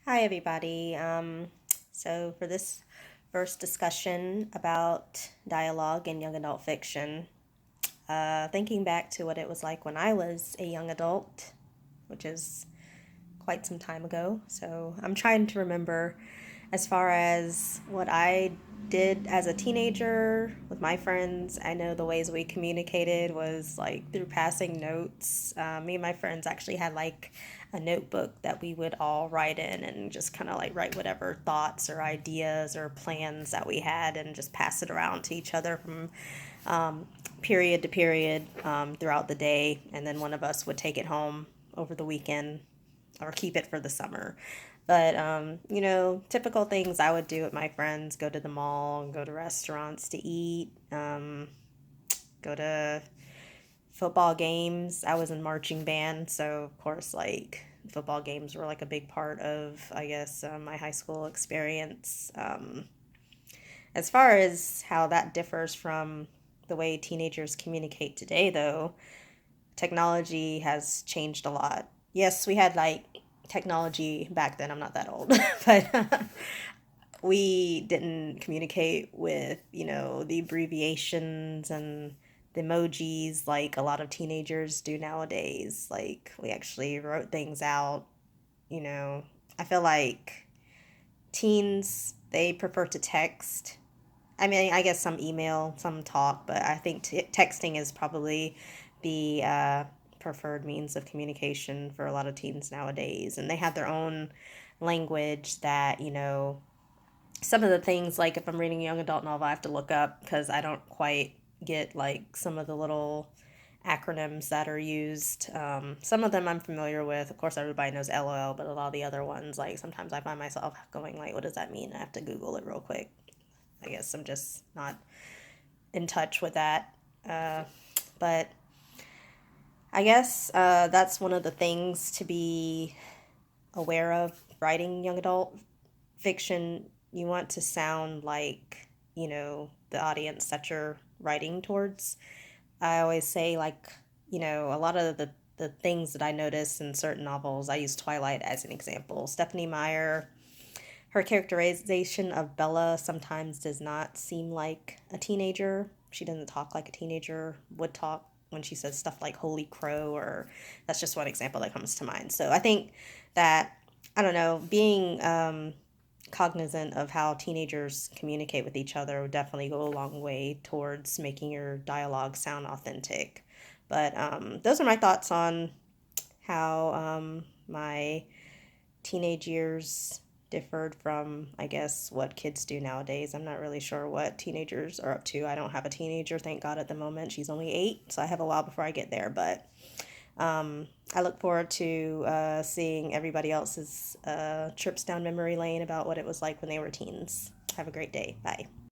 Hi, everybody. So, for this first discussion about dialogue in young adult fiction, thinking back to what it was like when I was a young adult, which is quite some time ago. So, I'm trying to remember as far as what I did as a teenager with my friends. I know the ways we communicated was like through passing notes. Me and my friends actually had like a notebook that we would all write in and just kind of like write whatever thoughts or ideas or plans that we had and just pass it around to each other from period to period throughout the day. And then one of us would take it home over the weekend or keep it for the summer. But, typical things I would do with my friends: go to the mall, go to restaurants to eat, go to football games. I was in marching band, so of course, like, football games were like a big part of, I guess, my high school experience. As far as how that differs from the way teenagers communicate today, though, technology has changed a lot. Yes, we had like technology back then. I'm not that old, but we didn't communicate with, the abbreviations and the emojis like a lot of teenagers do nowadays. Like, we actually wrote things out, you know. I feel like teens, they prefer to text. I mean, I guess some email, some talk, but I think texting is probably the preferred means of communication for a lot of teens nowadays. And they have their own language that, some of the things, like if I'm reading a young adult novel, I have to look up because I don't quite get like some of the little acronyms that are used. Some of them I'm familiar with. Of course, everybody knows LOL, but a lot of the other ones, like sometimes I find myself going like, "What does that mean?" I have to Google it real quick. I guess I'm just not in touch with that. Uh, but I guess that's one of the things to be aware of writing young adult fiction. You want to sound like, the audience that you're writing towards. I always say, like, a lot of the things that I notice in certain novels, I use Twilight as an example. Stephanie Meyer, her characterization of Bella sometimes does not seem like a teenager. She doesn't talk like a teenager would talk when she says stuff like "holy crow," or that's just one example that comes to mind. So I think that, I don't know, being cognizant of how teenagers communicate with each other would definitely go a long way towards making your dialogue sound authentic. But those are my thoughts on how my teenage years differed from, I guess, what kids do nowadays. I'm not really sure what teenagers are up to. I don't have a teenager, thank God, at the moment. She's only 8, so I have a while before I get there. But I look forward to seeing everybody else's trips down memory lane about what it was like when they were teens. Have a great day. Bye.